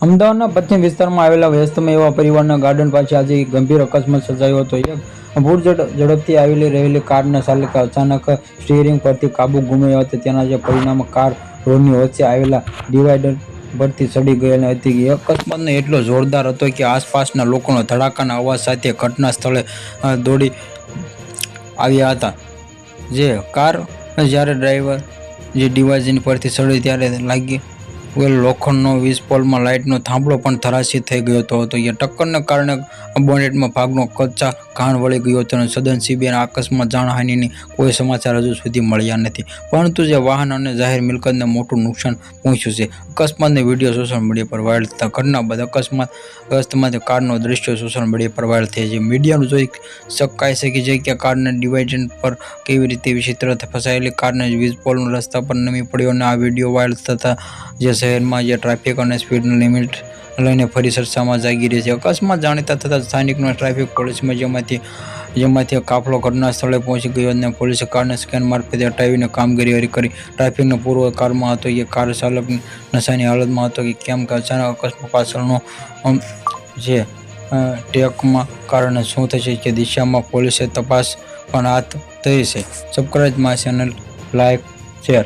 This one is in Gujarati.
અમદાવાદના પશ્ચિમ વિસ્તારમાં આવેલા વ્યસ્તમય એવા પરિવારના ગાર્ડન પાસે આજે ગંભીર અકસ્માત સર્જાયો હતો। એક પૂર ઝડપથી આવી રહેલી કારના ચાલકે અચાનક સ્ટીયરિંગ પરથી કાબુ ગુમાવ્યો હતો। તેના જે પરિણામે કાર રોડની વચ્ચે આવેલા ડિવાઈડર પરથી ચડી ગયેલી હતી। અકસ્માત એટલો જોરદાર હતો કે આસપાસના લોકો ધડાકાના અવાજ સાથે ઘટના સ્થળે દોડી આવ્યા હતા। જે કાર જ્યારે ડ્રાઈવર જે ડિવાઈડર પરથી ચડી ત્યારે લાગી લોખંડનો વિસ્ફોટમાં લાઇટનો થાંભલો પણ ધરાશયી થઈ ગયો હતો। ટક્કરને કારણે બોનેટમાં ભાગનો કચ્ચા ઘાણ વળી ગયો હતો અને સદનસીબે અકસ્માત જાનહાનિની કોઈ સમાચાર હજુ સુધી મળ્યા નથી, પરંતુ જે વાહન અને જાહેર મિલકતને મોટું નુકસાન પહોંચ્યું છે। અકસ્માતનો વિડીયો સોશિયલ મીડિયા પર વાયરલ થતા ઘટના બાદ અકસ્માત કારનો દ્રશ્યો સોશિયલ મીડિયા પર વાયરલ થયા છે। મીડિયાનું જોઈ શકાય છે કે કારના ડિવાઈડર પર કેવી રીતે વિચિત્ર ફસાયેલી કારને વિસ્ફોટ રસ્તા પર નમી પડ્યો અને આ વિડીયો વાયરલ થતા જે શહેરમાં જે ટ્રાફિક અને સ્પીડ લિમિટ લઈને ફરી ચર્ચામાં જાગી રહી છે। અકસ્માત જાણીતા થતાં સ્થાનિકોને ટ્રાફિક પોલીસમાં જેમાંથી કાફલો ઘટના સ્થળે પહોંચી ગયો અને પોલીસે કારને સ્કેન મારફતે હટાવીને કામગીરી કરી। ટ્રાફિકનો પૂર્વ કારમાં હતો કે કાર ચાલક નશાની હાલતમાં હતો કે કેમ કે અચાનક અકસ્માત પાછળનો જે ટેકમાં કારણે શું થશે તે દિશામાં પોલીસે તપાસ પણ હાથ ધરી છે। Subscribe my channel, like, share.